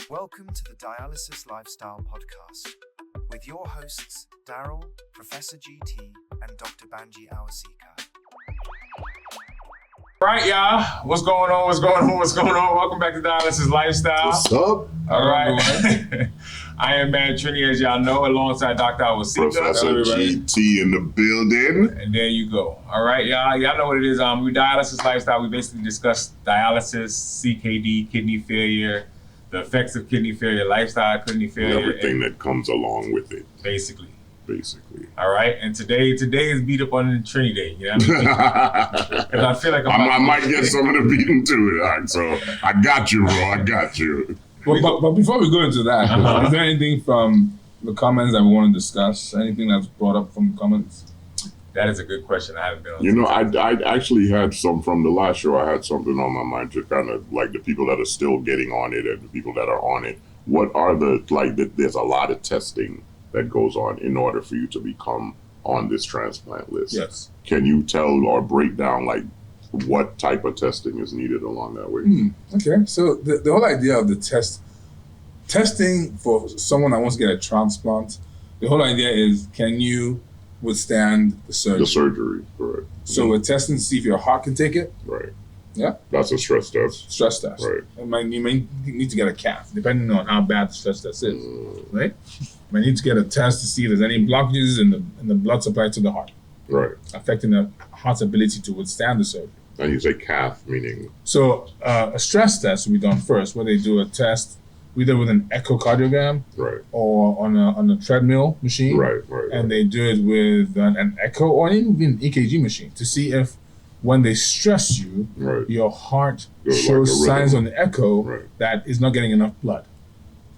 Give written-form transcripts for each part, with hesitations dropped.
Welcome to the Dialysis Lifestyle Podcast with your hosts, Darryl, Professor GT, and Dr. Banji Awosika. All right, y'all. What's going on? Welcome back to Dialysis Lifestyle. What's up? All right. I am Mad Trini, as y'all know, alongside Dr. Awosika. Professor GT in the building. And there you go. All right, y'all. Y'all know what it is. We Dialysis Lifestyle. We basically discuss dialysis, CKD, kidney failure, the effects of kidney failure, lifestyle kidney failure. Everything that comes along with it. Basically. All right, and today is beat up on Trini Day. You know what I mean? Because I feel like I might get some of the beating to it. So I got you, bro. I got you. But before we go into that, is there anything from the comments that we want to discuss? Anything that's brought up from the comments? That is a good question. I haven't been on. You know, I actually had some from the last show. I had something on my mind to kind of like the people that are still getting on it and the people that are on it. What are there's a lot of testing that goes on in order for you to become on this transplant list. Yes. Can you tell or break down like what type of testing is needed along that way? Okay, so the whole idea of the testing for someone that wants to get a transplant, the whole idea is, can you withstand the surgery? The surgery, correct. So we're testing to see if your heart can take it. Right. Yeah. That's a stress test. Stress test. Right. You may need to get a cath, depending on how bad the stress test is. Right. You may need to get a test to see if there's any blockages in the blood supply to the heart. Right. Affecting the heart's ability to withstand the surgery. And you say cath, meaning? So a stress test will be done first, where they do a test either with an echocardiogram, right, or on a treadmill machine, right. And they do it with an echo or even an EKG machine to see if when they stress you, right, your heart shows like signs on the echo, right, that it's not getting enough blood.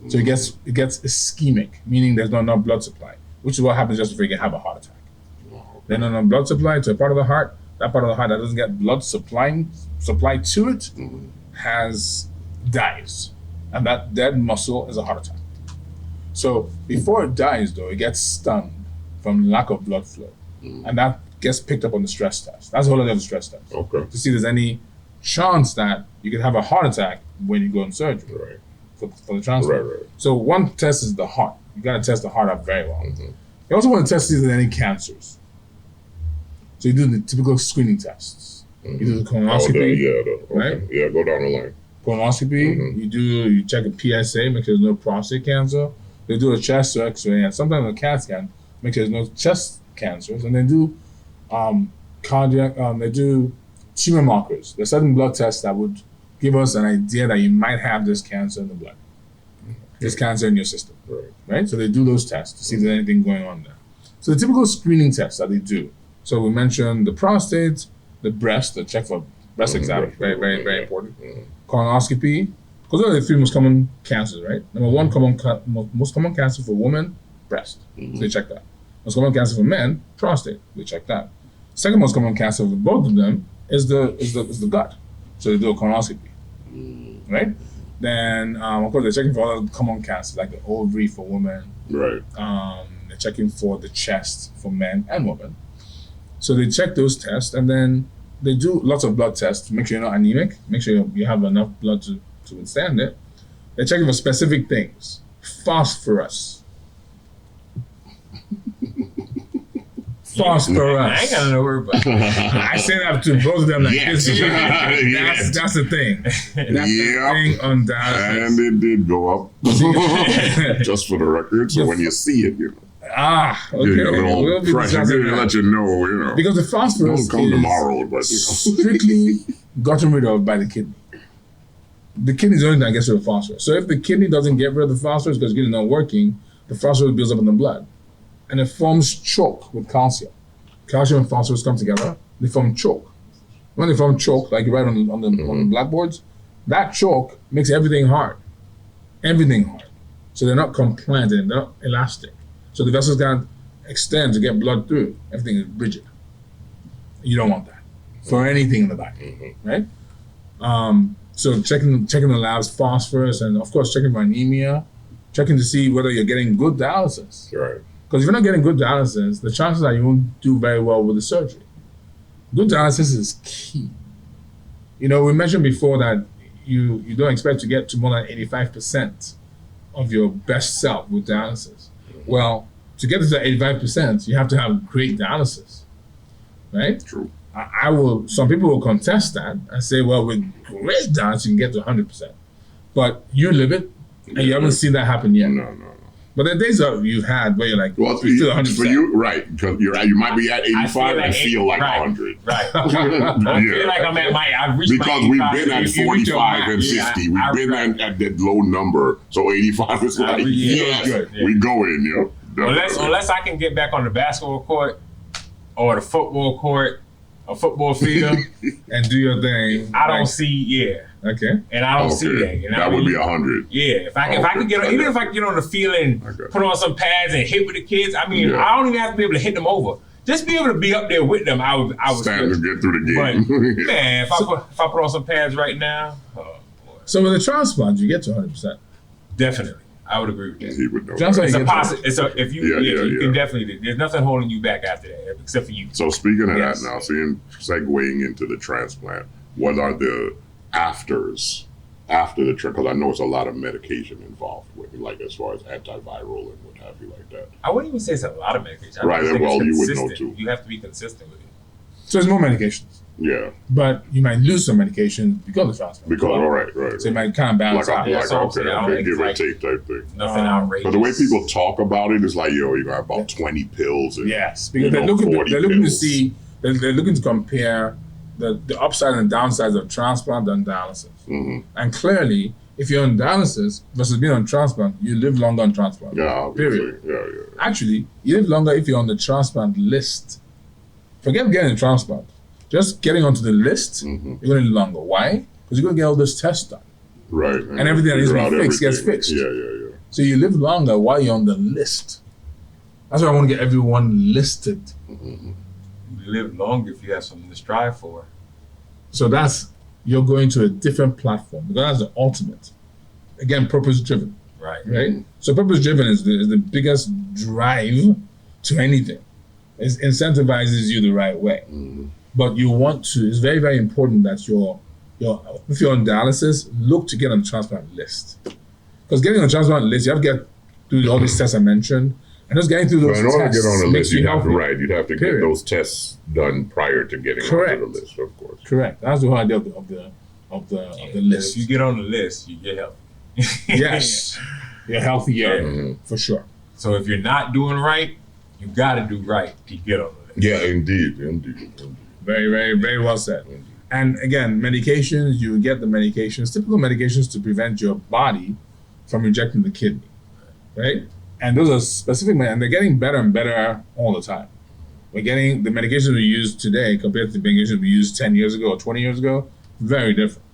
So it gets ischemic, meaning there's not enough blood supply, which is what happens just before you have a heart attack. Then on a blood supply to a part of the heart, that part of the heart that doesn't get blood supplied to it dies. And that dead muscle is a heart attack. So before it dies, though, it gets stunned from lack of blood flow. And that gets picked up on the stress test. That's the whole idea of the stress test. Okay. To see if there's any chance that you could have a heart attack when you go in surgery. Right. For the transplant. Right. So one test is the heart. You got to test the heart out very well. You also want to test to see if there's any cancers. So you do the typical screening tests. You do the colonoscopy. Right? Yeah, go down the line. Colonoscopy, you check a PSA, make sure there's no prostate cancer. They do a chest X-ray, and sometimes a CAT scan, make sure there's no chest cancers. And they do they do tumor markers. There's certain blood tests that would give us an idea that you might have this cancer in the blood, this cancer in your system, right? So they do those tests to see if there's anything going on there. So the typical screening tests that they do. So we mentioned the prostate, the breast, the check for breast exam, very, very, very important. Colonoscopy, because those are the three most common cancers, right? Number one, most common cancer for women, breast. So they check that. Most common cancer for men, prostate. They check that. Second most common cancer for both of them is the gut. So they do a colonoscopy, right? Then of course they're checking for other common cancers like the ovary for women. Right. They're checking for the chest for men and women. So they check those tests, and then they do lots of blood tests to make sure you're not anemic, make sure you have enough blood to withstand it. They're checking for specific things. Phosphorus. Phosphorus. I ain't got no word about it. I say that to both of them like yes. this. That's the thing. That's the thing on dialysis. And it did go up. Just for the record. So when you see it, you know. Okay. We'll be discussing that. Let you know. Because the phosphorus don't come tomorrow, but strictly gotten rid of by the kidney. The kidney is the only thing that gets rid of phosphorus. So if the kidney doesn't get rid of the phosphorus because the kidney is not working, the phosphorus builds up in the blood. And it forms chalk with calcium. Calcium and phosphorus come together, they form chalk. When they form chalk, like you write on the blackboards, that chalk makes everything hard. Everything hard. So they're not compliant, they're not elastic. So the vessels can't extend to get blood through. Everything is rigid. You don't want that for anything in the body, right? So checking the labs, phosphorus, and of course checking for anemia, checking to see whether you're getting good dialysis. Right. Because if you're not getting good dialysis, the chances are you won't do very well with the surgery. Good dialysis is key. You know, we mentioned before that you don't expect to get to more than 85% of your best self with dialysis. Well, to get to that 85%, you have to have great dialysis, right? True. Some people will contest that and say, well, with great dialysis, you can get to 100%. But you live it, and you haven't seen that happen yet. No. But the days that you've had where you're like, well, you feel 100%. For you, right? Because you might be at 85 and feel like 100. Right. I feel like I'm at I've reached because my we've been at 45 and 50. We've been at that low number. So 85 is like, we go in, Unless I can get back on the basketball court or the football court, a football field, and do your thing. I don't see, Okay. And I don't see that. You know that would be 100. Yeah, if I could get on, even if I could get on the field and put on some pads and hit with the kids, I mean, I don't even have to be able to hit them over. Just be able to be up there with them. I would stand to get through the game. But man, if I put on some pads right now, oh boy. So with a transplant, you get to 100%. Definitely, I would agree with that. He would know. You can definitely. There's nothing holding you back after that, except for you. So speaking of that now, segueing into the transplant, what are the afters after the because I know it's a lot of medication involved with it, like as far as antiviral and what have you like that. I wouldn't even say it's a lot of medication. Right, well, you would know too. You have to be consistent with it. So there's more medications. Yeah. But you might lose some medication because of transplant. Because, right. So it might kind of balance out. Okay, give or take type thing. Nothing outrageous. But the way people talk about it is like, you got about 20 pills. And, yes, because they're looking to see, they're looking to compare the upside and downsides of transplant and dialysis. Mm-hmm. And clearly, if you're on dialysis versus being on transplant, you live longer on transplant. Yeah, period. Yeah. Actually, you live longer if you're on the transplant list. Forget getting a transplant. Just getting onto the list, you're going to live longer. Why? Because you're going to get all this tests done. Right. And everything that needs to be fixed gets fixed. Yeah. So you live longer while you're on the list. That's why I want to get everyone listed. You live longer if you have something to strive for. So you're going to a different platform because that's the ultimate. Again, purpose driven. Right? So purpose driven is the biggest drive to anything. It incentivizes you the right way. Mm-hmm. But you want to, it's very, very important that if you're on dialysis, look to get on the transplant list. Because getting on the transplant list, you have to get through all these tests I mentioned. And just getting through those tests. In order to get on the list, you'd have to Period. get those tests done prior to getting onto the list, of course. Correct. That's the whole idea of the list. If you get on the list, you get help. Yes. You're healthier, for sure. So if you're not doing right, you got to do right to get on the list. Yeah, indeed. Very, very, very well said. Indeed. And again, medications, you get the medications, typical medications to prevent your body from rejecting the kidney, right? And those are specific, and they're getting better and better all the time. We're getting the medications we use today compared to the medications we used 10 years ago or 20 years ago, very different.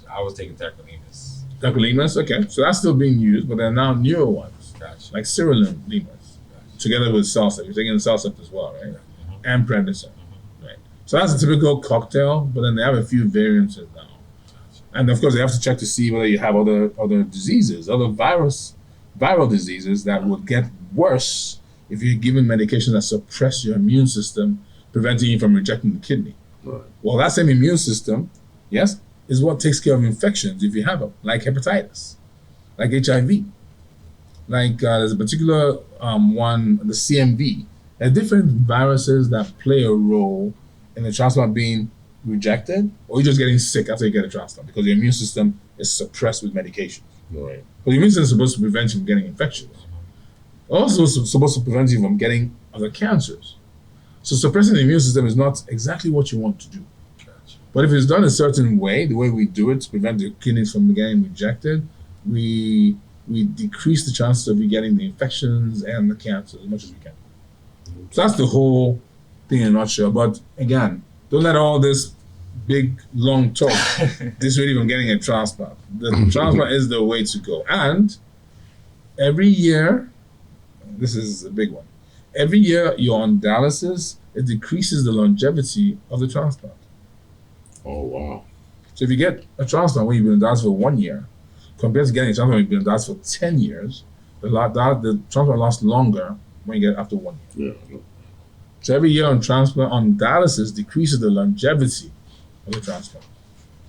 I was taking tacrolimus. Tacrolimus, okay. So that's still being used, but there are now newer ones, like sirolimus, together with Cellcept. You're taking Cellcept as well, right? And prednisone, right? So that's a typical cocktail, but then they have a few variants now. And of course, they have to check to see whether you have other diseases, other viral diseases that would get worse if you're given medications that suppress your immune system, preventing you from rejecting the kidney. Right. Well, that same immune system, yes, is what takes care of infections if you have them, like hepatitis, like HIV, like there's a particular one, the CMV. There are different viruses that play a role in the transplant being rejected, or you're just getting sick after you get a transplant because your immune system is suppressed with medications. Right. But the immune system is supposed to prevent you from getting infections. Also supposed to prevent you from getting other cancers. So suppressing the immune system is not exactly what you want to do. But if it's done a certain way, the way we do it to prevent the kidneys from getting rejected, we decrease the chances of you getting the infections and the cancer as much as we can. So that's the whole thing in a nutshell. But again, don't let all this big, long talk dissuade you from getting a transplant. The transplant is the way to go. And every year, this is a big one, every year you're on dialysis, it decreases the longevity of the transplant. Oh, wow. So if you get a transplant when you've been on dialysis for 1 year, compared to getting a transplant when you've been on dialysis for 10 years, the transplant lasts longer when you get after 1 year. Yeah. So every year on dialysis decreases the longevity of the transplant.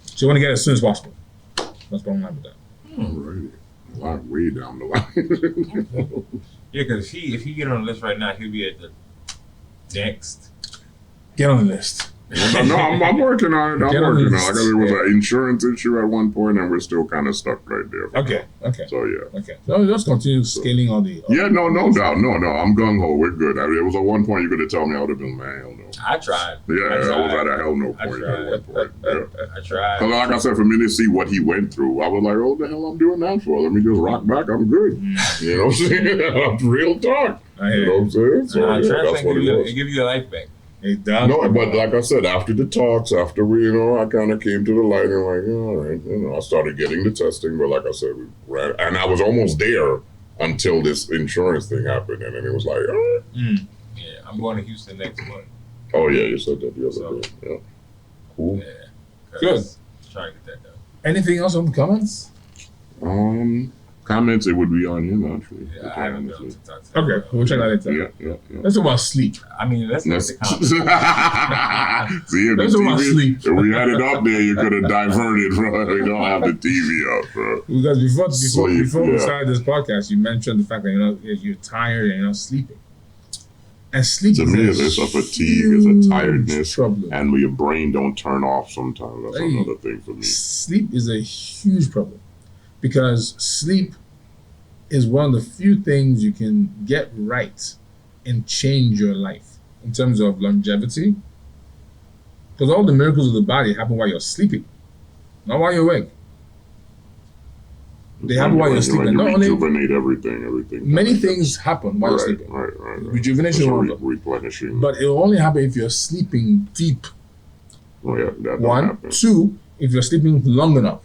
So you want to get it as soon as possible. That's bottom line with that. Alrighty. Way down the line. Yeah, because if he get on the list right now, he'll be at the next. Get on the list. No, I'm working on it. I'm Get on working the on it. list. There was an insurance issue at one point, and we're still kind of stuck right there. Okay. So yeah. Okay. So just continue scaling all the. Yeah, no doubt. No, I'm gung ho. We're good. I mean, it was at one point you could have told me I would have been, man, hell no. I tried. Yeah, I was at a hell no point at one point. Yeah. I tried. Because like I said, for me to see what he went through, I was like, oh, the hell I'm doing that for? Let me just rock back. I'm good. You know what I'm saying? Real talk. You know what I'm saying? So yeah, that's what it was. It give you your life back. It does. No, but like I said, after the talks, after we, I kind of came to the light and like, all right, I started getting the testing, but like I said, we ran, and I was almost there until this insurance thing happened, and then it was like, all right. Yeah, I'm going to Houston next month. Oh yeah, you said that the other day. Yeah. Cool. Yeah. Good. Trying to get that done. Anything else on the comments? Comments, it would be on him actually. Yeah, I haven't been able to talk to him. Okay, we'll check that later. Yeah. Let's talk about sleep. I mean, that's not the comment. See, if Let's the talk about TV, sleep. if we had it up there, you could have diverted from. We don't have the TV up, bro. Because before Sleep, we yeah. started this podcast, you mentioned the fact that you're tired and you're not sleeping. And sleep To is me, a it's a fatigue, it's a huge tiredness, problem. and your brain don't turn off sometimes. That's another thing for me. Sleep is a huge problem because sleep is one of the few things you can get right and change your life in terms of longevity. Because all the miracles of the body happen while you're sleeping, not while you're awake. They happen while you're sleeping. You Not only rejuvenate everything. many things happen while you're sleeping. Right. Rejuvenation is one of them. Replenishing. But it will only happen if you're sleeping deep. Oh yeah, that don't One, happen. two, if you're sleeping long enough,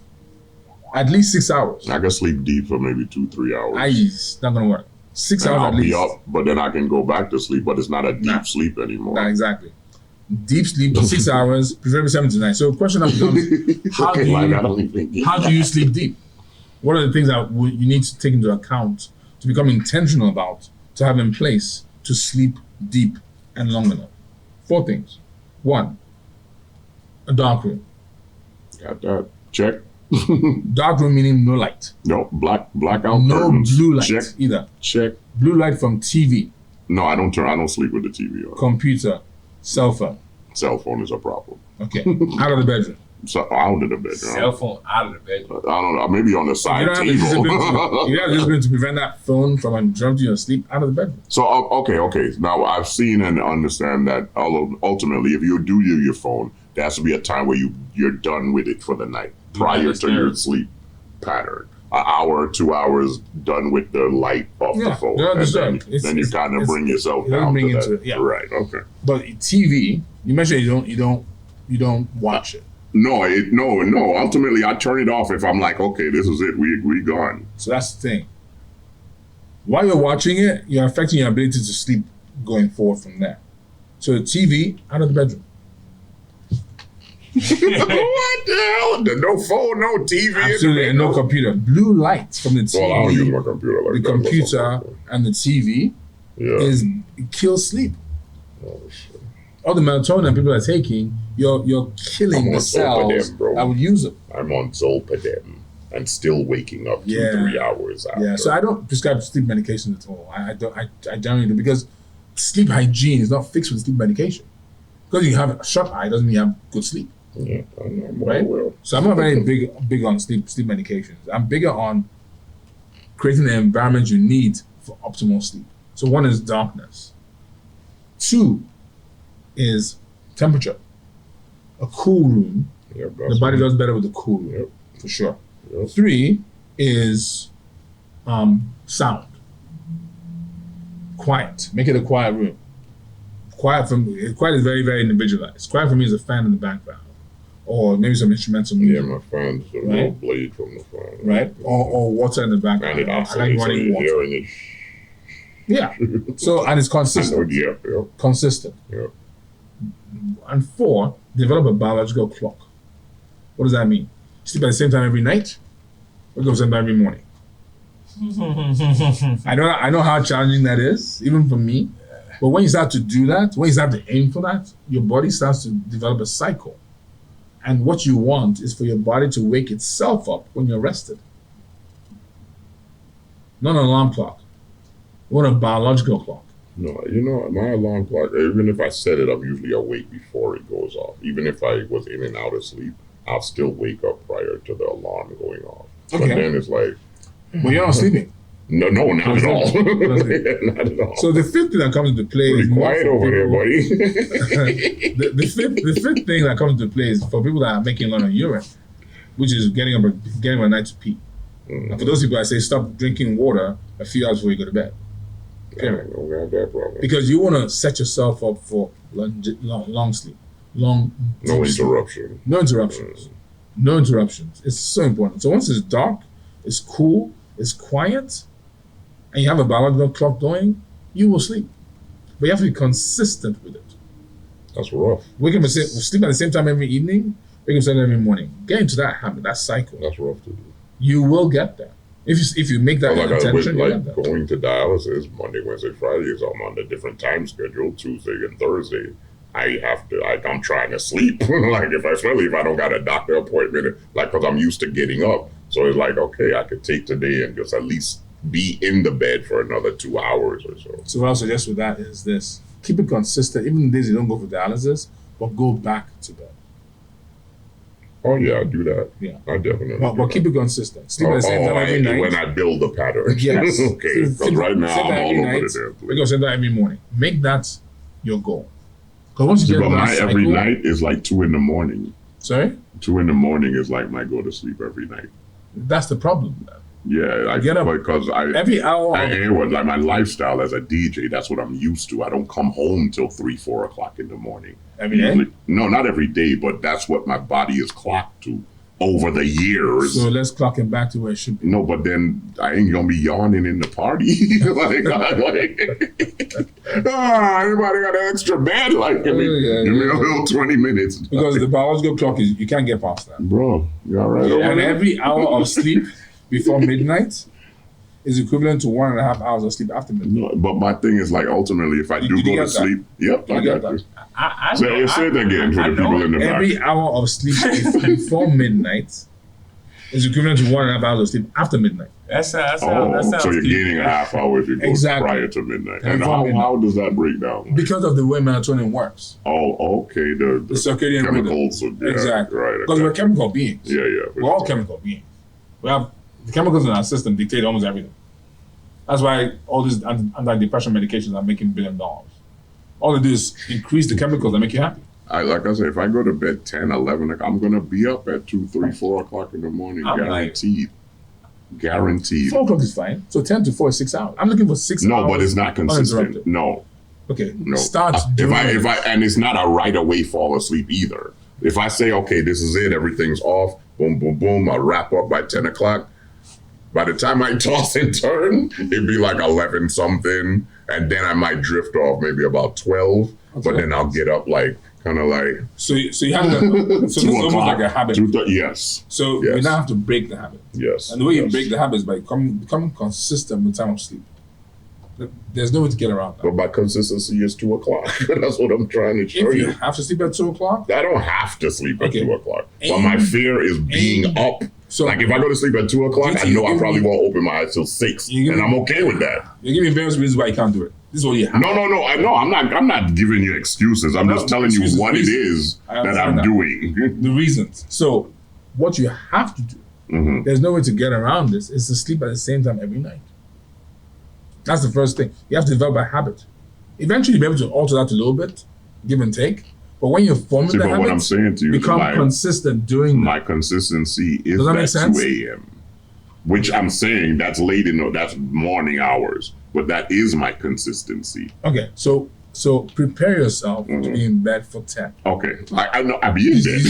at least 6 hours. I can sleep deep for maybe 2-3 hours. It's not gonna work. 6 hours I'll at least. be up, but then I can go back to sleep. But it's not a deep sleep anymore. Not exactly. Deep sleep, 6 hours, preferably 7 to 9. So the question now becomes, how do you sleep deep? What are the things that you need to take into account to become intentional about, to have in place to sleep deep and long enough? 4 things. 1, a dark room. Got that. Check. Dark room meaning no light. No, blackout No curtains. blue light Check. either. Check. Blue light from TV, No, I don't sleep with the TV on. computer, cell phone. Cell phone is a problem. Okay. Out of the bedroom. So out of the bedroom. Cell phone out of the bedroom. I don't know. Maybe on the You side don't have the discipline table. you have the discipline to prevent that phone from interrupting your sleep out of the bedroom. So okay. Now I've seen and understand that ultimately, if you do use your phone, there has to be a time where you're done with it for the night prior to your sleep pattern. An hour, 2 hours done with the light off the phone, don't and disturb. then you kind of bring yourself down bring to into that. it, yeah. Right. Okay. But TV, you mentioned you don't watch it. No. Ultimately, I turn it off if I'm like, okay, this is it. We gone. So that's the thing. While you're watching it, you're affecting your ability to sleep going forward from there. So the TV out of the bedroom. What the hell? No phone, no TV. Absolutely, and no computer. Blue light from the TV. Well, I don't use my computer like the that. computer and the TV it kills sleep. Oh, shit. All the melatonin people are taking, you're killing the cells Zolpidem, bro. that would use it. I'm on Zolpidem and still waking up 2-3 hours after. Yeah, so I don't prescribe sleep medications at all. I generally do, because sleep hygiene is not fixed with sleep medication. Because you have a shut eye doesn't mean you have good sleep. Yeah, I know. Right? Well. So I'm not very big on sleep medications. I'm bigger on creating the environment you need for optimal sleep. So 1 is darkness. 2 is temperature. A cool room. Yep, The body does better with a cool room, for sure. Yep. 3 is sound. Quiet. Make it a quiet room. Quiet is very, very individualized. Quiet for me is a fan in the background, or maybe some instrumental music. Yeah, my fan's a little blade from the fan. Right? Or water in the background. And it I also like running water. hearing it. Yeah. So, and it's consistent. Yeah. Consistent. Yeah. And 4, develop a biological clock. What does that mean? Sleep at the same time every night, or go to the same time every morning? I know how challenging that is, even for me. But when you start to do that, when you start to aim for that, your body starts to develop a cycle. And what you want is for your body to wake itself up when you're rested. not an alarm clock. You want a biological clock. No, my alarm clock, even if I set it, I'm usually awake before it goes off. Even if I was in and out of sleep, I'll still wake up prior to the alarm going off. Okay. But then it's like... But you're not sleeping. No, not at all. Not at all. So the fifth thing that comes into play is... Pretty quiet over here, buddy. the fifth thing that comes into play is for people that are making a lot of urine, which is getting up at night to pee. Mm-hmm. And for those people, I say stop drinking water a few hours before you go to bed. Period. I don't have that problem. Because you want to set yourself up for long sleep. No deep sleep. interruption. No interruptions. No interruptions. It's so important. So once it's dark, it's cool, it's quiet, and you have a biological clock going, you will sleep. But you have to be consistent with it. That's rough. Wake up and sleep at the same time every evening, wake up every morning. Get into that habit, that cycle. That's rough to do. You will get there. If you make that intention, you get there. Going to dialysis Monday, Wednesday, Fridays, I'm on a different time schedule, Tuesday and Thursday. I'm trying to sleep. Especially if I don't got a doctor appointment, because I'm used to getting up. So it's like, okay, I could take today and just at least be in the bed for another 2 hours or so. So what I'll suggest with that is this. Keep it consistent. Even the days you don't go for dialysis, but go back to bed. Oh, yeah, I do that. Yeah. I definitely But keep it consistent. Sleep at the same time every night. When I build the pattern. Yes. Okay, because right now I'm all over the damn place. Wake up same time every morning. Make that your goal. Because once you get that cycle... every night is like 2 a.m. Sorry? 2 a.m. is like my go to sleep every night. That's the problem. Yeah, I get up because every hour. Like my lifestyle as a DJ, that's what I'm used to. I don't come home till 3-4 o'clock in the morning. Every day? No, not every day, but that's what my body is clocked to over the years. So let's clock it back to where it should be. No, but then I ain't gonna be yawning in the party. Everybody got an extra bed? Give me a little 20 minutes. Because the biological clock is, you can't get past that. Bro, you all right? And every hour of sleep before midnight is equivalent to 1.5 hours of sleep after midnight. No, but my thing is ultimately, if I do go to sleep, yep, I got that. Say it again for the people in the back. Every hour of sleep before midnight is equivalent to 1.5 hours of sleep after midnight. That sounds so you're deep. gaining a half hour if you go prior to midnight. And how does that break down? Because of the way melatonin works. Oh, okay. The circadian chemicals. Rhythm. Exactly. Right. Because we're chemical beings. Yeah. We're all chemical beings. We have the chemicals in our system dictate almost everything. That's why all these antidepressant medications are making $1 billion. All they do is increase the chemicals that make you happy. Like I said, if I go to bed 10, 11, I'm going to be up at 2, 3, 4 o'clock in the morning. Guaranteed. Guaranteed. 4 o'clock is fine. So 10 to 4 is 6 hours. I'm looking for 6 hours. No, but it's not consistent. No. Okay. No. Start doing if I and it's not a right away fall asleep either. If I say, okay, this is it, everything's off, boom, boom, boom, I'll wrap up by 10 o'clock. By the time I toss and turn, it'd be like 11 something, and then I might drift off maybe about 12. Okay. But then I'll get up kind of like. So you have to. So this is almost like a habit. Yes. So you now have to break the habit. Yes. And the way you break the habit is by becoming consistent with time of sleep. There's no way to get around that. But my consistency is 2 o'clock. That's what I'm trying to show you. If you have to sleep at 2 o'clock? I don't have to sleep at 2 o'clock. But my fear is being up. So if I go to sleep at 2 o'clock, I know I probably won't open my eyes till 6. And I'm okay with that. You're giving various reasons why you can't do it. This is what you have. No. I know. I'm not giving you excuses. I'm just telling you what it is that I'm doing. The reasons. So what you have to do, there's no way to get around this, is to sleep at the same time every night. That's the first thing. You have to develop a habit. Eventually, you'll be able to alter that a little bit, give and take. But when you're forming the habit, what I'm saying to you become consistent doing my consistency is that 2 a.m. Which I'm saying that's that's morning hours, but that is my consistency. Okay, so prepare yourself to be in bed for 10. Okay, I know I'll be in bed.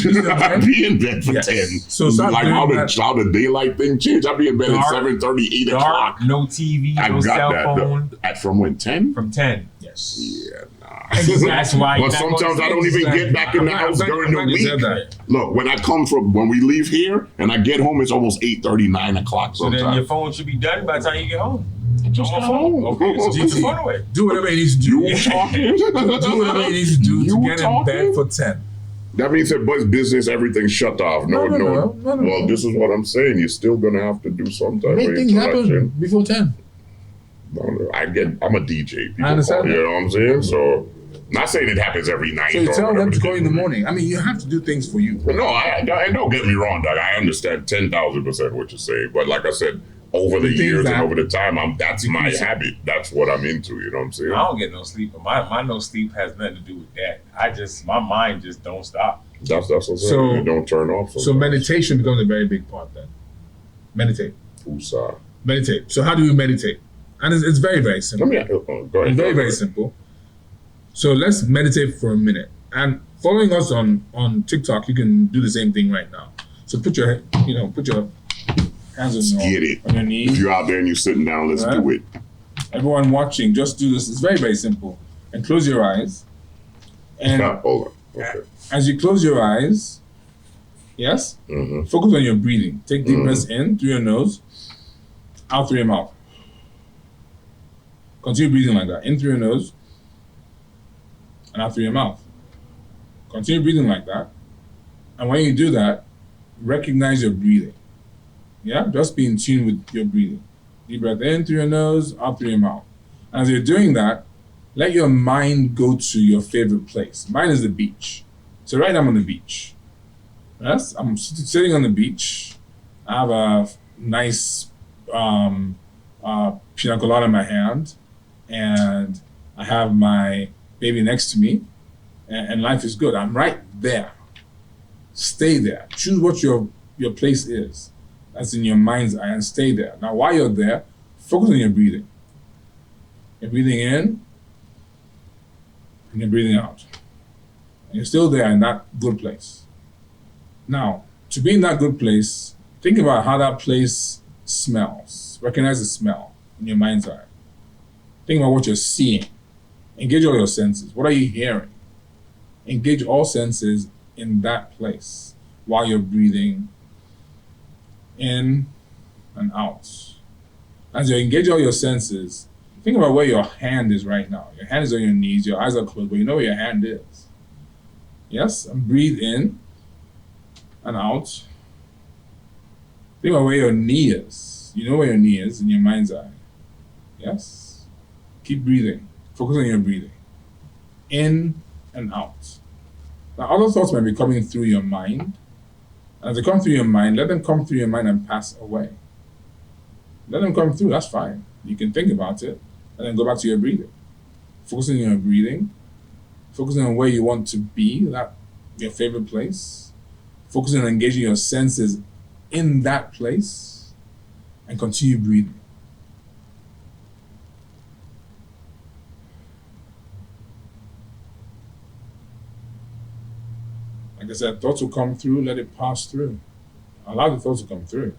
I'll be in bed for 10. So how the daylight thing changed. I'll be in bed at 7:30, 8 o'clock. No TV, no cell phone. From when 10? From 10. Yes. Yeah. That's why. But sometimes I don't even get back in the house during the week. Look, when we leave here and I get home, it's almost 8:30, 9 o'clock. So then your phone should be done by the time you get home. Just the phone. Okay, so put your phone away. Do whatever you need to do. You talking? Do whatever you need to do to get in bed for 10. That means that business, everything's shut off. No. Well, this is what I'm saying. You're still gonna have to do some type of interaction. Make things happen before 10. I'm a DJ. People I understand you know what I'm saying? So, not saying it happens every night. So you or tell them whatever to call you in the case. morning. I mean, you have to do things for you. No, and don't get me wrong, Doug. I understand 10,000% what you're saying, but like I said, over the things years and that- over the time, that's my habit. That's what I'm into. You know what I'm saying? I don't get no sleep, but my no sleep has nothing to do with that. My mind just don't stop. That's what I'm saying. So- It don't turn off. So sometimes. meditation becomes a very big part then. Meditate. Woosah. Meditate. So how do you meditate? And it's very, very simple. Let me go ahead. It's very, very simple. So let's meditate for a minute. And following us on TikTok, you can do the same thing right now. So put your hands Get it. on your If knees. you're out there and you're sitting down, let's Right. do it. Everyone watching, just do this. It's very, very simple. And close your eyes. And Hold on. Okay. as you close your eyes, yes, Mm-hmm. focus on your breathing. Take deep breaths in through your nose, out through your mouth. Continue breathing like that. In through your nose, and out through your mouth. Continue breathing like that. And when you do that, recognize your breathing. Yeah? Just be in tune with your breathing. Deep breath in through your nose, out through your mouth. And as you're doing that, let your mind go to your favorite place. Mine is the beach. So right now I'm on the beach. Yes? I'm sitting on the beach. I have a nice pina colada in my hand. And I have my baby next to me, and life is good. I'm right there. Stay there. Choose what your place is. That's in your mind's eye, and stay there. Now, while you're there, focus on your breathing. You're breathing in, and you're breathing out. And you're still there in that good place. Now, to be in that good place, think about how that place smells. Recognize the smell in your mind's eye. Think about what you're seeing. Engage all your senses. What are you hearing? Engage all senses in that place while you're breathing in and out. As you engage all your senses, think about where your hand is right now. Your hand is on your knees, your eyes are closed, but you know where your hand is. Yes? And breathe in and out. Think about where your knee is. You know where your knee is in your mind's eye. Yes? Keep breathing. Focus on your breathing. In and out. Now, other thoughts might be coming through your mind. And as they come through your mind, let them come through your mind and pass away. Let them come through, that's fine. You can think about it and then go back to your breathing. Focusing on your breathing. Focusing on where you want to be, your favorite place. Focusing on engaging your senses in that place and continue breathing. Like I said, thoughts will come through, let it pass through. Allow the thoughts to come through.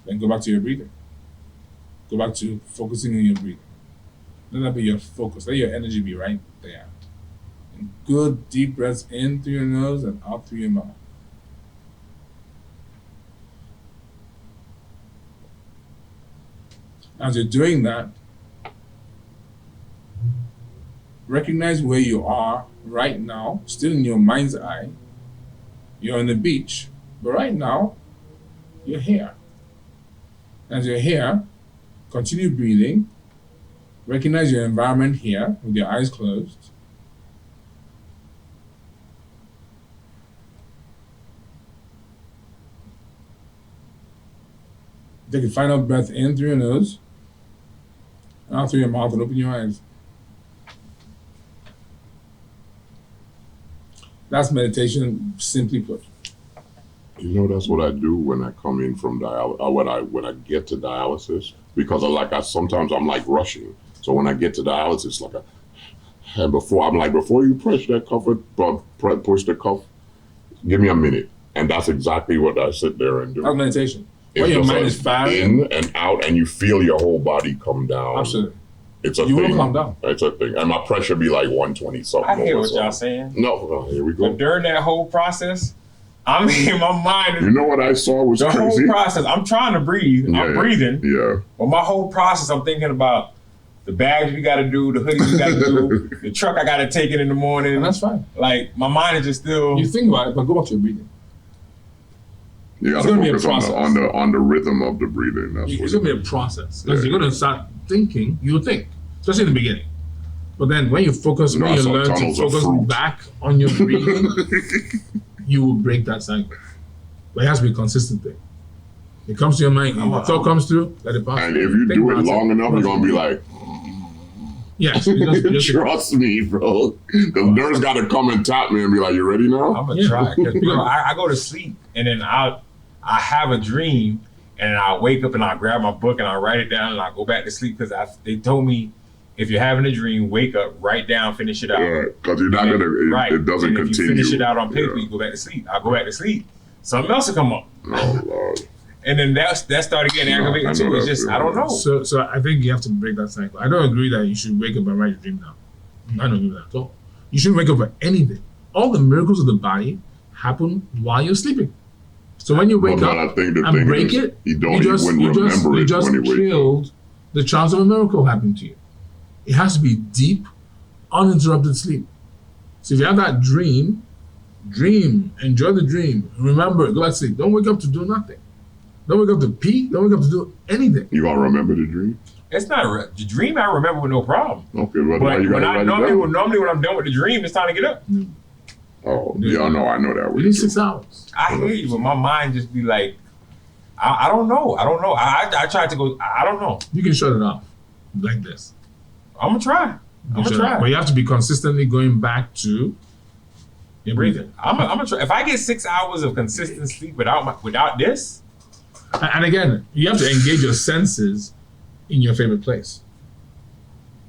Then go back to your breathing. Go back to focusing on your breathing. Let that be your focus. Let your energy be right there. And good deep breaths in through your nose and out through your mouth. As you're doing that, recognize where you are right now, still in your mind's eye. You're on the beach, but right now, you're here. As you're here, continue breathing. Recognize your environment here with your eyes closed. Take a final breath in through your nose, and out through your mouth, and open your eyes. That's meditation, simply put. You know, that's what I do when I come in from dialysis. When I get to dialysis, because sometimes I'm like rushing. So when I get to dialysis, before you push that cuff, push the cuff, give me a minute, and that's exactly what I sit there and do. That's meditation. It's When your just mind like is firing. in and out, and you feel your whole body come down. Absolutely. It's a You thing. will calm down. It's a thing, and my pressure be like 120 something. I hear or what y'all something. saying. No, here we go. But during that whole process, I mean, my mind You is know what I saw was the crazy? whole process. I'm trying to breathe. I'm breathing. Yeah. But my whole process, I'm thinking about the bags we got to do, the hoodies we got to do, the truck I got to take it in the morning. And that's fine. Like, my mind is just still. You think about it, but go back to your breathing. You got It's to gonna be a focus process. on the rhythm of the breathing. That's It's what going to be a process. Because you're going to start thinking, you'll think, especially in the beginning. But then when you focus, when you learn to focus back on your breathing, you will break that cycle. But it has to be a consistent thing. It comes to your mind, the thought comes through, let it pass. And if you do it long enough, you're going to be like, yes. Trust me, bro. The nurse got to come and tap me and be like, you ready now? I'm going to try. Because I go to sleep and then I have a dream and I wake up and I grab my book and I write it down and I go back to sleep because they told me if you're having a dream, wake up, write down, finish it out. Yeah, because you're not going to, it doesn't continue. If you finish it out on paper, you go back to sleep. I go back to sleep. Something else will come up. Oh, Lord. And then that started getting aggravating too. It's just, I don't know. So I think you have to break that cycle. I don't agree that you should wake up and write your dream down. I don't agree with that at all. You shouldn't wake up for anything. All the miracles of the body happen while you're sleeping. So when you wake up and break it, you just killed the chance of a miracle happening to you. It has to be deep, uninterrupted sleep. So if you have that dream, enjoy the dream, remember it, go back to sleep. Don't wake up to do nothing. Don't wake up to pee. Don't wake up to do anything. You gonna remember the dream? It's not the dream. I remember with no problem. Okay, but you gotta normally when I'm done with the dream, it's time to get up. Oh, yeah, no, I know that. We need 6 hours. I hear you, but my mind just be like, I don't know. I tried to go. I don't know. You can shut it off like this. I'm gonna try. But you have to be consistently going back to your breathing. I'm gonna try. If I get 6 hours of consistent sleep without this. And again, you have to engage your senses in your favorite place.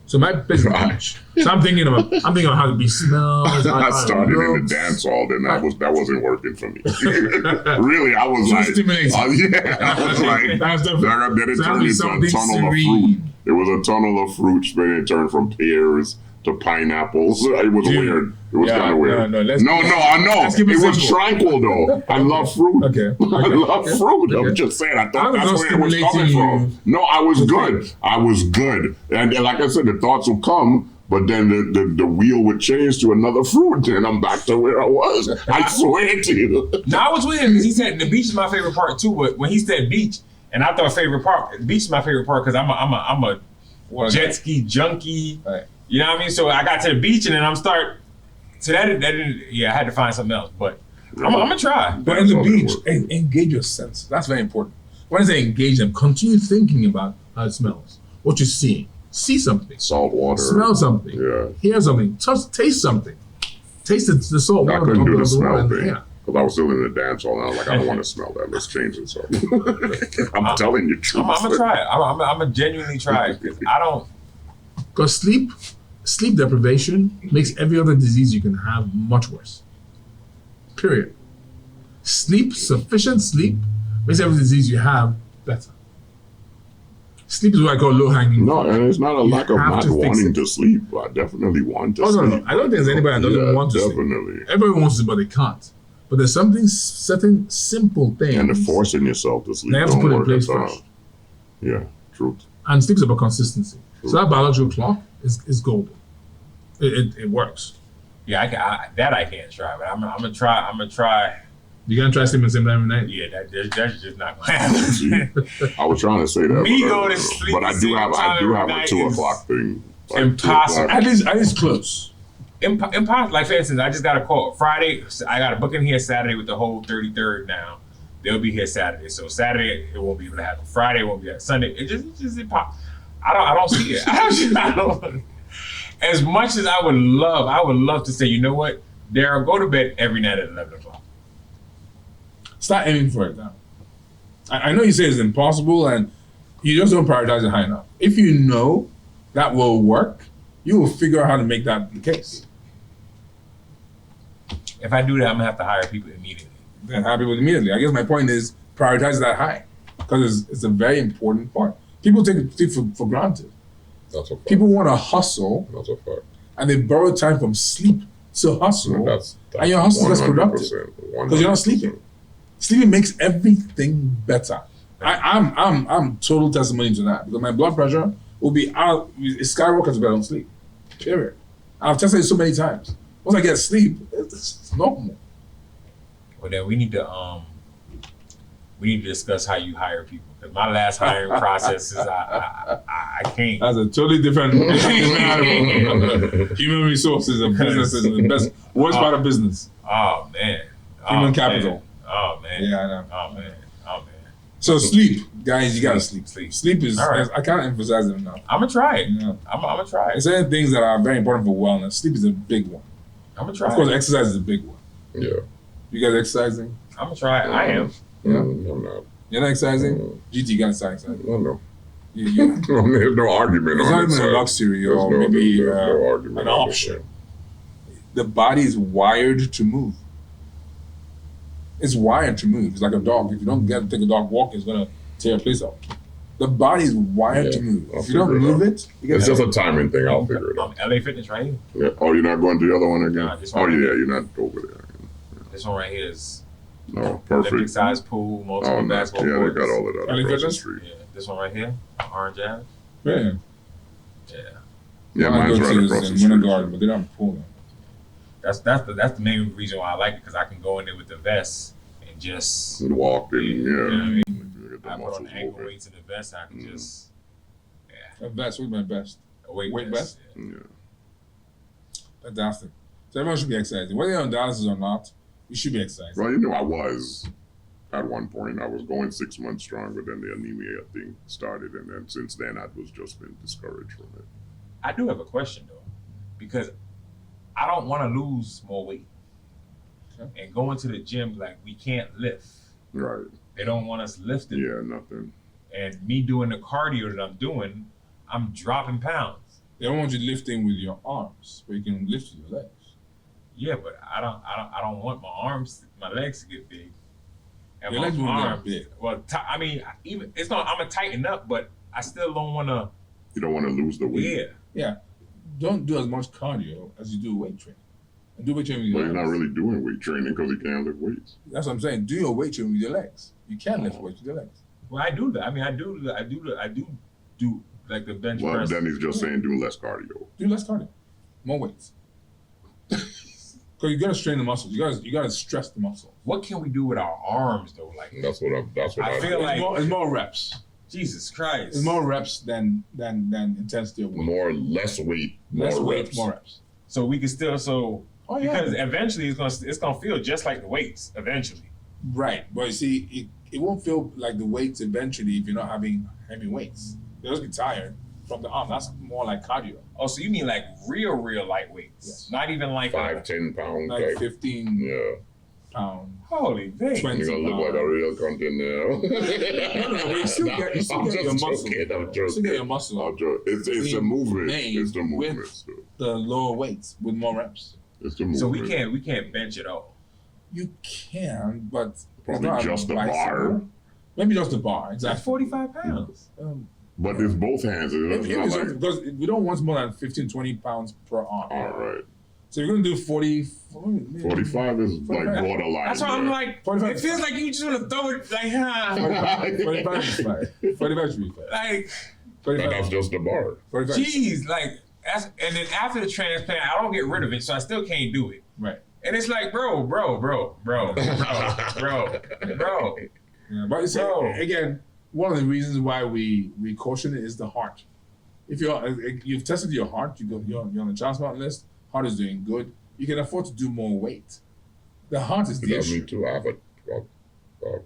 So my favorite beach. So I'm thinking about how the beach smells. I started in the dance hall, then that wasn't working for me. Really, I was like, I was like, then it turned into a tunnel of fruit. It was a tunnel of fruit, then it turned from pears to pineapples. It was weird. It was kind of weird. I know. It was tranquil though. I love fruit. Okay. I love fruit. I'm just saying. I thought that's where it was coming from. No, I was good. And like I said, the thoughts will come, but then the wheel would change to another fruit, and I'm back to where I was. I swear to you. No, I was with him because he said the beach is my favorite part too. But when he said beach, and I thought favorite part, the beach is my favorite part because I'm a jet ski junkie. Right. You know what I mean? So I got to the beach and then I had to find something else. But I'm gonna try. But in the beach, engage your sense. That's very important. When I say engage them, continue thinking about how it smells, what you're seeing. See something. Salt water. Smell something. Yeah. Hear something. Taste something. Taste the salt water. I couldn't do the smell thing. Because I was still in the dance hall and I was like, I don't want to smell that. Let's change it. So I'm telling you the truth. I'm gonna try it. I'm gonna genuinely try it because I don't. Because sleep deprivation makes every other disease you can have much worse. Period. Sufficient sleep makes every disease you have better. Sleep is what I call low-hanging. No, and it's not a lack of not wanting to sleep. I definitely want to sleep. No. I don't think there's anybody that doesn't want to sleep. Definitely. Everybody wants to, but they can't. But there's certain simple things. And forcing yourself to sleep. They have to put in place first. Yeah, truth. And sleep is about consistency. True. So that biological clock is golden. It works. Yeah, I can't try, but I'm gonna try. You gonna try sleeping the same time every night? Yeah, that's just not gonna happen. I was trying to say that. Me go to sleep. But I do have a 2 o'clock thing. Like impossible. At least close. Impossible. Like for instance, I just got a call Friday. I got a booking here Saturday with the whole 33rd now. They'll be here Saturday. So Saturday it won't be able to happen. Friday it won't be able to. Sunday it just impossible. I don't see it. I don't. As much as I would love to say, you know what, Darryl, go to bed every night at 11 o'clock. Start aiming for it now. I know you say it's impossible and you just don't prioritize it high enough. If you know that will work, you will figure out how to make that the case. If I do that, I'm gonna have to hire people immediately. Then hire people immediately. I guess my point is prioritize that high because it's a very important part. People take it for granted. That's a fact. People want to hustle. That's a fact. And they borrow time from sleep to hustle. And your hustle is less productive because you're not sleeping. Sleeping makes everything better. I'm total testimony to that because my blood pressure will be out. It skyrockets if I don't sleep. Period. I've tested it so many times. Once I get sleep, it's normal. Well, then we need to we need to discuss how you hire people. Because my last hiring process is I can't. That's a totally different animal. Human resources and business is the best worst part of business. Oh man. Human capital. Man. Oh man. Yeah, I know. Oh man. So sleep, guys, you gotta sleep. Sleep is All right. I can't emphasize it enough. I'm gonna try it. Yeah. I'm gonna try it. There's certain things that are very important for wellness. Sleep is a big one. I'm gonna try Of course, it. exercise is a big one. Yeah. You guys exercising? I'm gonna try it. I am. Yeah. I'm not. You're not exercising? GT, you gotta start exercising. No. You, There's no argument it's on not it. even a luxury or maybe there's no argument an on it, option. The body is wired to move. It's wired to move. It's like a dog. If you don't get to take a dog walking, it's gonna tear a place up. The body is wired to move. I'll If you don't figure it move out. it, you get It's just a timing thing. I'll figure it out. LA Fitness right here. Yeah. Oh, you're not going to the other one again? Nah, this Oh, one. yeah, you're not over there. This one right here is No, Olympic perfect. size pool, multiple Oh, no. basketball Yeah, they courts. got all of that LA across the Fitness? street. Yeah, this one right here, Orange Ave. Yeah. Yeah, Yeah, I mine's go right to across this the in street. Winter Garden, but they don't have a pool now. that's the main reason why I like it because I can go in there with the vest and just And walked in, You know what I yeah. mean? Get the I put on muscles the ankle moving. weights in the vest. I can just My best, what's my best? a weight Weight vest. vest? Yeah. Yeah. Fantastic. So everyone should be exercising. Whether you're on dialysis or not, you should be exercising. Well, you know, I was at one point. I was going 6 months strong, but then the anemia thing started, and then since then I was just been discouraged from it. I do have a question though, because I don't want to lose more weight. Okay. And going to the gym, like we can't lift. Right. They don't want us lifting. Yeah, nothing. And me doing the cardio that I'm doing, I'm dropping pounds. They don't want you lifting with your arms, but you can lift with your legs. Yeah, but I don't want my arms, my legs to get big. And Your my legs won't get arms, big. well, I mean, even it's not. I'm gonna tighten up, but I still don't want to. You don't want to lose the weight. Yeah, Don't do as much cardio as you do weight training. And do weight training with But your you're legs. not really doing weight training because you can't lift weights. That's what I'm saying. Do your weight training with your legs. You can lift weights with your legs. well, I do that. I mean, I do like the bench Well, press. then he's just saying do less cardio. Do less cardio. More weights. Because you gotta strain the muscles. You gotta stress the muscle. What can we do with our arms though? Like, That's what I feel like It's more reps. Jesus Christ. It's more reps than intensity of weight. less weight, Less more weight, reps. more reps. So we can still Oh yeah. because eventually it's gonna feel just like the weights eventually. Right, but you see, it won't feel like the weights eventually if you're not having heavy weights. You'll just be tired from the arm. That's more like cardio. Oh, so you mean like real light weights? Yes. Not even like 5-10 pounds. Like 15 yeah. pound. holy Vic. 20 You're gonna look like a real content now. No, you still get your muscle. I'm You still joking. get your muscle. It's the In movement. vain It's the movement. with- Still. The lower weights with more reps. It's the movement. So we can't bench it all. You can, but it's Probably not just the advisable. bar. Maybe just the bar. That's Exactly. 45 pounds. But it's both hands. It's not like, Because we don't want more than 15, 20 pounds per arm. all right. So you're gonna do 40. 45 is like 45. borderline. That's why I'm there. like, 45. it feels like you just want to throw it like, 45 is fine. 45 should be fine. like, And 45. that's just the bar. 45. geez, like, and then after the transplant, I don't get rid of it, so I still can't do it. Right. And it's like, bro. Yeah, but it's again, one of the reasons why we caution it is the heart. If you've tested your heart, you're on the transplant list. Heart is doing good. You can afford to do more weight. The heart is the Yeah, me issue. too. I have what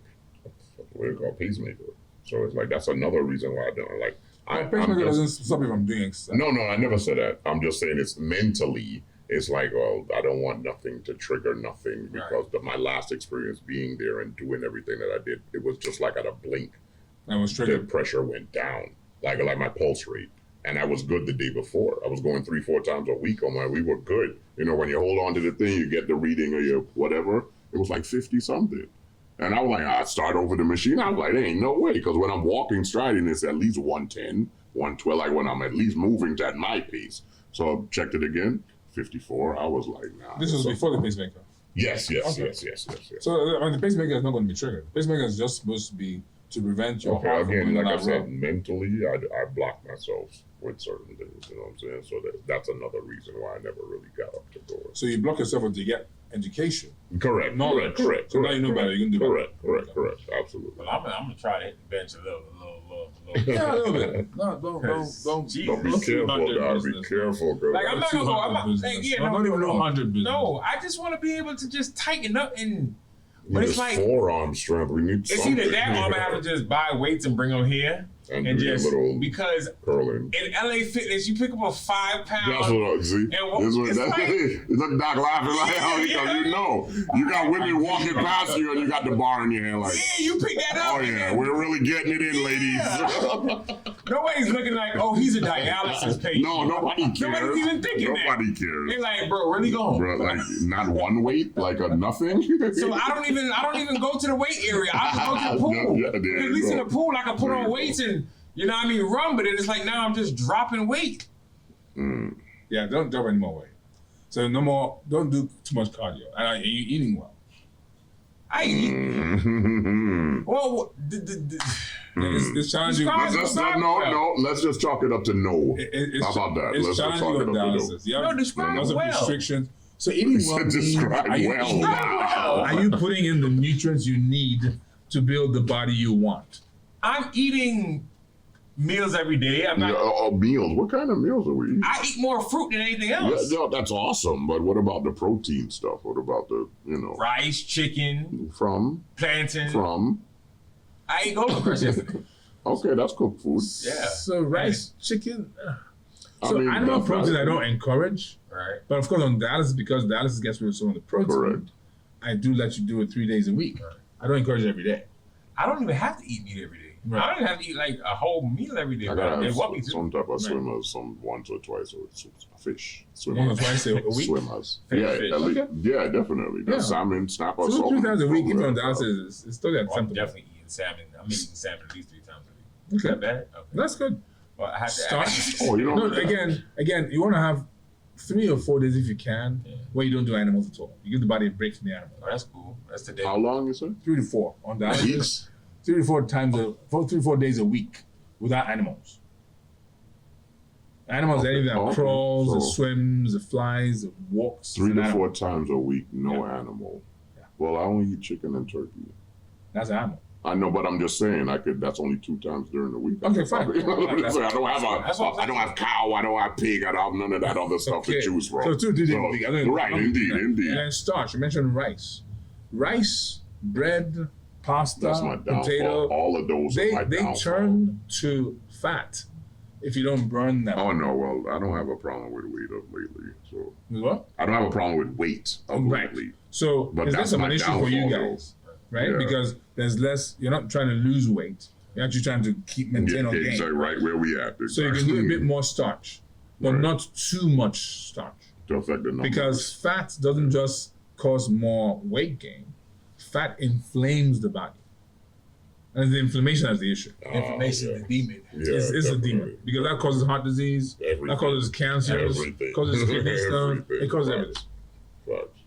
do you call pacemaker. So it's like that's another reason why I don't like. My pacemaker doesn't stop you from doing exercise. No, I never said that. I'm just saying it's mentally. It's like, well, I don't want nothing to trigger nothing because my last experience being there and doing everything that I did, it was just like at a blink, That was the triggered. pressure went down, like my pulse rate. And I was good the day before. I was going 3-4 times a week on we were good. You know, when you hold on to the thing, you get the reading of your whatever. It was like 50 something. And I was like, I start over the machine. I was like, there ain't no way. Because when I'm walking striding, it's at least 110, 112, like when I'm at least moving at my pace. So I checked it again, 54. I was like, nah. This was before the pacemaker. Yes. Okay. Yes. So the pacemaker is not going to be triggered. The pacemaker is just supposed to be to prevent your Okay, heart from again, going like I down said, road. mentally, I block myself with certain things. You know what I'm saying? So that's another reason why I never really got up to going. So you block yourself until you get education. Correct. Knowledge. Correct. So now you know better. You can do correct. better. Correct. Absolutely. But I'm gonna try to hit the bench a little. Yeah, a little bit. No, don't. Jesus. Don't be Don't careful, 200 God. Be business. careful, girl. Like, I'm not gonna go. I'm not. Business. Yeah, Not even 100 business. No, I just want to be able to just tighten up and. We But need it's like forearm strength. We need it's something. either that or I'm gonna have to just buy weights and bring them here and and do just a little because curling. in LA Fitness you pick up a 5 pound. That's what I see. And what- This what it's that like- is a doc laughing like hell because you know you got women walking past you and you got the bar in your hand like, Yeah, you pick that up. oh and yeah, then we're really getting it in, ladies. nobody's looking like, oh, he's a dialysis patient. No, nobody cares. Nobody's even thinking that. Nobody cares. They're like, bro, really going? Bro, like not one weight, like a nothing. So I don't even go to the weight area. I just go to the pool. Yeah, there At you least go. in the pool, I can put There on you weights and run. But then it's like now I'm just dropping weight. Yeah, don't drop any more weight. So no more. Don't do too much cardio. And you're eating well. I eat. Mm-hmm. Well, It's challenging. Describe- Let's just chalk it up to no. It's, How about that? It's Let's just challenging talk with it up to no. dialysis. You have No, describe lots of well. restrictions. So eating well means Describe are you, well. Wow. are you putting in the nutrients you need to build the body you want? I'm eating meals every day. I'm not. Meals. What kind of meals are we eating? I eat more fruit than anything else. Yeah, that's awesome. But what about the protein stuff? What about the Rice, chicken, from? plantain. I ate Golden Crust yesterday. Okay, that's cooked food. Yeah. So rice, chicken. I So mean, animal that's protein not- I don't encourage. Right. But of course on dialysis, because dialysis gets rid of some of the protein, Correct. I do let you do it 3 days a week. Right. I don't encourage it every day. I don't even have to eat meat every day. Right. I don't even have to eat like a whole meal every day. I But they gotta want me have to. some type of Right. swimmers, some once or twice, or fish. Once Swimmers. or twice a week. Swimmers. Fish, Yeah, fish. at least- Okay. yeah, definitely. The Yeah. salmon, snapper, 2 or 3 times a week, even on yeah. dialysis, it's still got Oh, I'm something. definitely eating salmon. I'm eating salmon at least 3 times a week. Is Okay. that bad? Okay. That's good. Well, I have to Starch. Oh, you No, don't. again, you want to have 3 or 4 days if you can, Yeah. where you don't do animals at all. You give the body a break from the animal. Oh, that's cool. That's today. How long you said? 3 to 4 on dialysis. Weeks? 3 to 4 times, 3 to 4 days a week without animals. Animals, Okay, anything that okay, crawls, so- it swims, it flies, it walks. 3 it's an to 4 animal. times a week, no Yeah. animal. Yeah. Well, I only eat chicken and turkey. That's an animal. I know, but I'm just saying that's only 2 times during the week. Okay, fine. I don't have That's what I'm I don't have cow, I don't have pig, I don't have none of that other stuff to choose from. So 2 days a week. I don't- Right, I don't do indeed, that. indeed. And then starch. You mentioned rice. Rice, bread, pasta, That's my downfall. potato. All of those are my They downfall. turn to fat if you don't burn them. Oh no, well, I don't have a problem with weight of lately. So What? I don't have a problem with weight of Right. lately. So But is that's this my an issue for you downfall, guys? Right? Yeah. Because there's less, you're not trying to lose weight. You're actually trying to maintain or gain. Exactly right where we at. So you can do a bit more starch, but Right. not too much starch. to affect the numbers. Because fat doesn't just cause more weight gain. Fat inflames the body. And the inflammation is the issue. Inflammation yeah. is the demon. Yeah, It's a definitely. demon. Because that causes heart disease, Everything. that causes cancer, Everything. causes kidney stone, Everything. it causes Right. everything. Facts.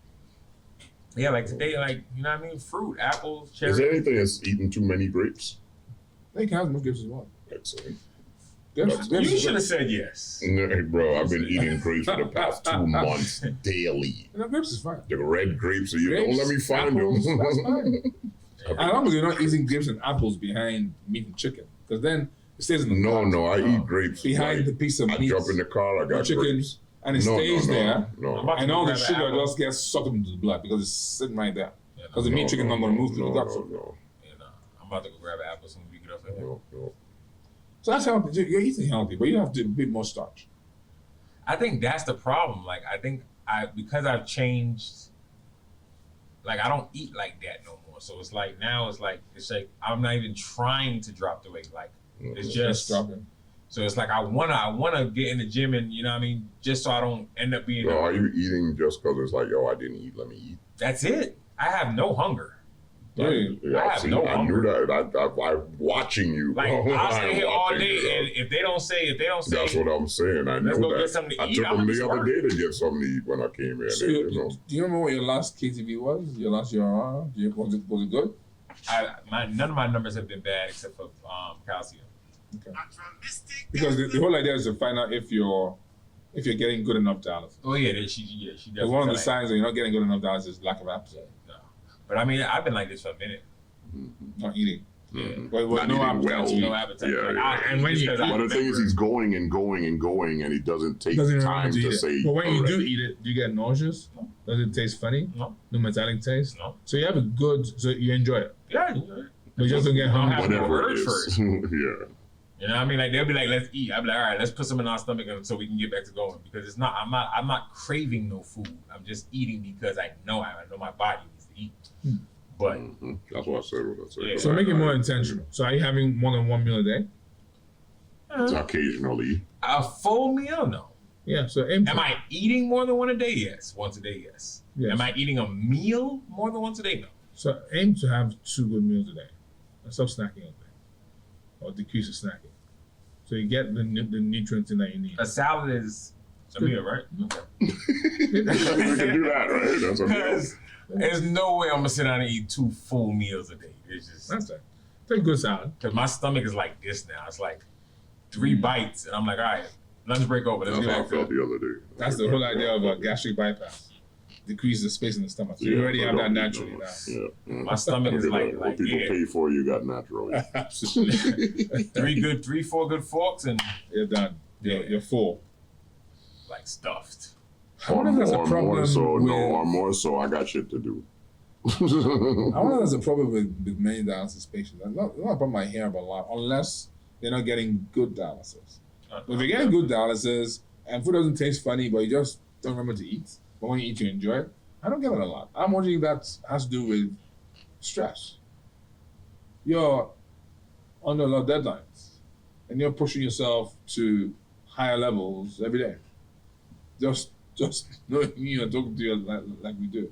Yeah, like today, like, you know what I mean? Fruit, apples, cherries. Is there anything that's eating too many grapes? They can have more grapes as well. Excellent. Grapes You is should good. have said yes. No, bro, I've been eating grapes for the past 2 months daily. You know, grapes is fine. The red grapes, you Grapes, don't let me find apples, them. that's fine. As long as you're not eating grapes and apples behind meat and chicken, because then it stays in the No, pot. no, I eat grapes. Behind the piece of I meat jump in the car, I or got chicken, grapes. and it stays there, No, about and all the Grab an sugar apple. just gets sucked into the blood because it's sitting right there. Yeah, Because the meat chicken not going to move through the gut. No, and, I'm about to go grab an apple soon as we get off here. no. So that's healthy. You're eating healthy, but you have to be more starch. I think that's the problem. Like, I think because I've changed, like, I don't eat like that no more. So it's like, now it's like I'm not even trying to drop the weight. Like, it's just, dropping. so it's like, I wanna get in the gym and, you know what I mean? Just so I don't end up being, So are you eating just because it's like, yo, I didn't eat, let me eat? that's it. I have no hunger. Really? I have no I knew hunger. that. I'm watching you. Like, bro. I'll stay I'm here all watching day, you, and if they don't say, that's what I'm saying. I Let's knew go that. get something to I eat, took I'm them gonna the be other day to get something to eat when I came in. So you know. do you remember what your last KTV was? Your last URR? Was it good? none of my numbers have been bad except for calcium. Okay. Because the whole idea is to find out if you're getting good enough dialysis. Oh yeah, she definitely. But one of the signs that you're not getting good enough dialysis is lack of appetite. No, but I mean, I've been like this for a minute. Not eating. Yeah. But Not no eating appetite. well. No appetite. Yeah, Like, yeah. And when you eat, But the thing is, he's going and going and going, and he doesn't take doesn't time remember to eat it. say. But when you do already. eat it, do you get nauseous? No. Does it taste funny? No. No metallic taste? No. So you have a good, so you enjoy it. Yeah, you enjoy it. But you just don't get hungry. have no whatever urge it for is. Yeah. You know what I mean? Like they'll be like, let's eat. I'll be like, all right, let's put some in our stomach so we can get back to going. Because it's not, I'm not craving no food. I'm just eating because I know my body needs to eat. But That's what I said. Yeah. So make it more intentional. So are you having more than one meal a day? Occasionally. a full meal, no. Yeah, so aim Am I eating more than one a day? Yes. Once a day, yes. Yes. Am I eating a meal more than once a day? No. So aim to have 2 good meals a day. And stop snacking all day. Or decrease the snacking. So you get the nutrients in that you need. A salad is a meal, right? Okay. We can do that, right? That's a meal. Because there's no way I'm gonna sit down and eat 2 full meals a day. It's just That's it. Take a good salad. because my stomach is like this now. It's like 3 bites, and I'm like, all right, lunch break over. Let's That's get how I back to felt it. the other day. That's the whole idea of a gastric bypass. Decrease the space in the stomach. So you already have that naturally now. Yeah. My stomach is like what people yeah, pay for, you got natural. Absolutely. 4 good forks and You're done. You're full. like stuffed. I wonder if that's a Or problem more so, with, or more so, I got shit to do. I wonder if there's a problem with many dialysis patients. That's not a problem I hear about a lot, unless they're not getting good dialysis. But if you're getting good dialysis and food doesn't taste funny, but you just don't remember to eat, but when you eat, you enjoy it, I don't get it a lot. I'm wondering if that has to do with stress. You're under a lot of deadlines, and you're pushing yourself to higher levels every day. Just knowing you and talking to you like we do.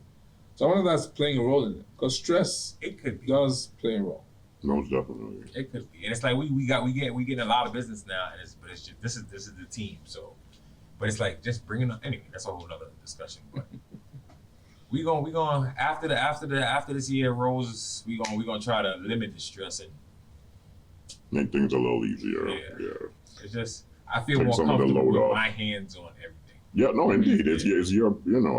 So I wonder if that's playing a role in it, because stress It could be. does play a role. Most definitely. It could be, and it's like we getting a lot of business now, and it's just this is the team. So, but it's like just bringing up anyway. That's a whole nother discussion. But we going after this year rolls. We gonna try to limit the stress and Make things a little easier. Yeah. Yeah. it's just I feel Take more some of the comfortable load with off. my hands on everything. Yeah, no, indeed. It's your, it's,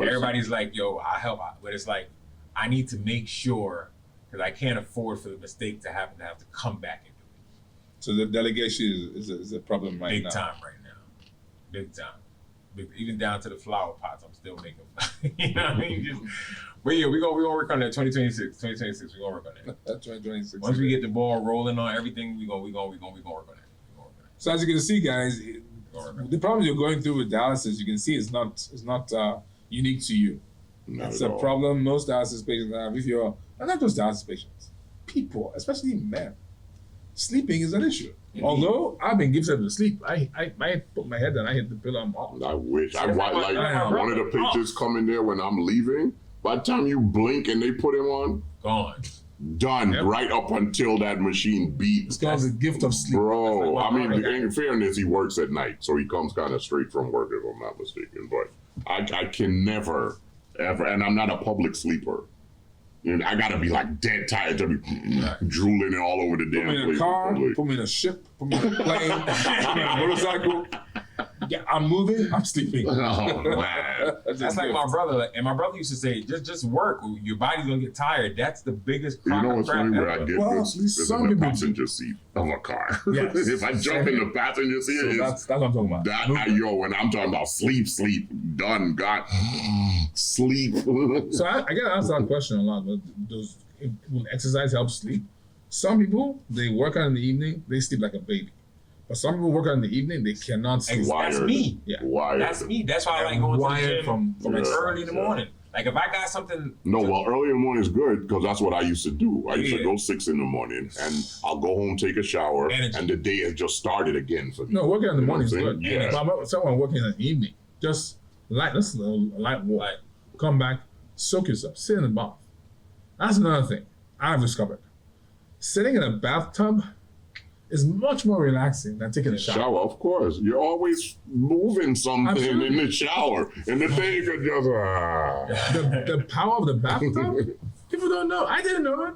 Everybody's like, yo, I help, but it's like I need to make sure because I can't afford for the mistake to have to come back and do it. So the delegation is a problem right Big now. time right now. Big time. Even down to the flower pots, I'm still making. You know what I mean? But yeah, we gonna work on that 2026. 2026, we gonna work on that. That's 2026. Once we get the ball rolling on everything, we gonna work on that. So as you can see, guys, the problems you're going through with dialysis, you can see it's not unique to you. not It's at a all. problem most dialysis patients have. If you're not just dialysis patients, people, especially men, sleeping is an issue. Indeed. Although I've been gifted to sleep, I put my head down, I hit the pillow, I'm off. I wish. I Yes, like one of the pictures come in there when I'm leaving. By the time you blink and they put him on, Gone. done. Yep. Right up until that machine beeps. It's called the gift of sleep. Bro, That's I mean, like, in fairness, he works at night, so he comes kind of straight from work, if I'm not mistaken. But I can never, ever, and I'm not a public sleeper. You know, I gotta be like dead tired to be drooling all over the Put damn me in place. a car, in public. put me in a ship, put me in a plane, put me in a motorcycle. Yeah, I'm moving, I'm sleeping. Oh man. That's like my brother, and my brother used to say, just work. Your body's gonna get tired. That's the biggest You crock know of what's crap funny? Where I ever. get Well, good sleep is some in the people- passenger seat of a car. Yes. If I jump in the passenger seat, So it's that's what I'm talking about. when I'm talking about sleep, done, got sleep. So I get asked that question a lot. But will exercise help sleep? Some people, they work out in the evening, they sleep like a baby. But some people work out in the evening, they cannot sleep. That's me. Yeah. Wired. That's me. That's why I like going to the Wired gym from Yeah. early in the morning. Like if I got something. No, well, early in the morning is good because that's what I used to do. I used to Yeah. go 6 in the morning and I'll go home, take a shower, Energy. and the day has just started again for me. No, working in the You know morning is what I'm good. saying? Yeah. But about someone working in the evening, just let's a light walk. Like, Come back, soak yourself, sit in the bath. That's another thing I've discovered. Sitting in a bathtub is much more relaxing than taking a shower. Shower, of course. You're always moving something Absolutely. in the shower, and the thing could just The power of the bathtub, people don't know. I didn't know it.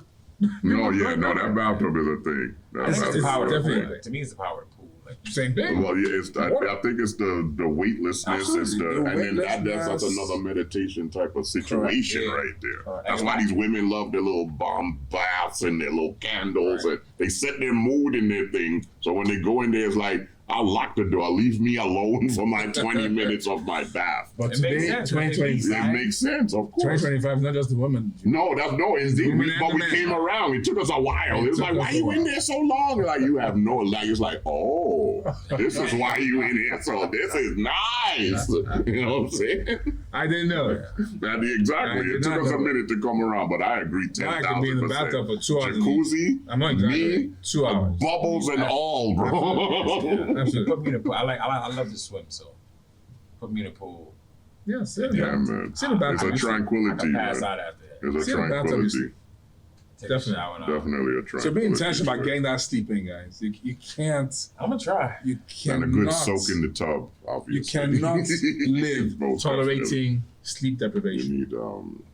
No, that bathtub is a thing. I think it's the power of the Definitely. pool. To me, it's the power of the pool. Like, Same thing. Well, yeah, I think it's the weightlessness, it's Absolutely. The and then that's weightlessness. another meditation type of situation Correct, yeah. right there. Correct. That's why these women love their little bomb baths and their little candles, and they set their mood in their thing. So when they go in there, it's like, I'll lock the door. Leave me alone for my 20 minutes of my bath. But It makes today, sense. 2025, It makes sense, of course. 2025, not just the women. No, indeed. Women and But the we men. came around. It took us a while. It was took like, why us a you in while. there so long? Like, you have no, like, it's like, oh, this is why you in here. So this is nice. You know what I'm saying? I didn't know that. Exactly. I did It took not us a know. minute to come around, but I agree 10,000%. I could be in the bathtub for 2 hours. Jacuzzi, I'm not exaggerating. me, 2 hours. bubbles and all, bro. Absolutely. put me in the pool. I love to swim, so put me in the pool. Yeah, sit in Yeah, the man. Sit in the It's a bathtub. I tranquility, can pass man. out after that. It's a Sit in the bathtub, tranquility. Take Definitely. a shower and all. Definitely a tranquility. So be intentional about getting that sleep in, guys. You can't. I'm gonna try. You And cannot. a good soak in the tub, You obviously. cannot live Most tolerating sleep definitely. deprivation. You need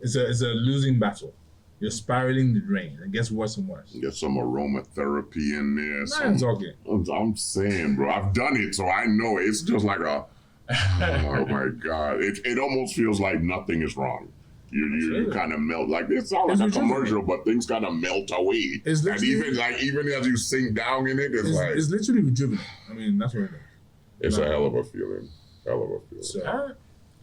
It's a losing battle. You're spiraling the drain. It gets worse and worse. get some aromatherapy in there. I'm talking. I'm saying, bro, I've done it, so I know it's just like a. Oh my god! It almost feels like nothing is wrong. You kind of melt like it's all like It's a commercial, rejuvenating. but things kind of melt away. It's And literally- even as you sink down in it, It's literally rejuvenating. I mean, that's what it is. it's a hell of a feeling. Hell of a feeling. So, All right.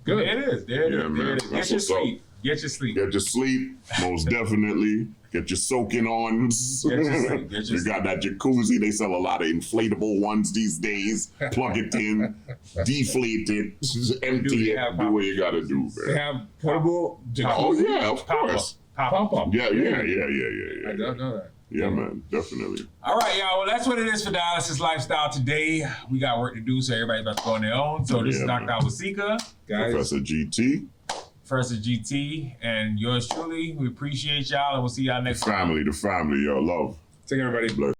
good. There it is. There it is. Yeah, There man. it is. Get That's your what's up. sleep. Get your sleep. Get your sleep, most definitely. Get your soaking on. Get your sleep. Get your You got that jacuzzi. They sell a lot of inflatable ones these days. Plug it in, deflate it, empty it. Do what you gotta do, They man. have portable Oh jacuzzi. yeah, of Pop course. up. Pop up. Yeah. I Yeah, don't know that. man, definitely. All right, y'all. Well, that's what it is for Dialysis Lifestyle today. We got work to do, so everybody's about to go on their own. So this is Yeah, Dr. man. Awosika, Guys, Professor GT, First is GT, and yours truly. We appreciate y'all, and we'll see y'all next time. the family, yo, love. take everybody. Bless.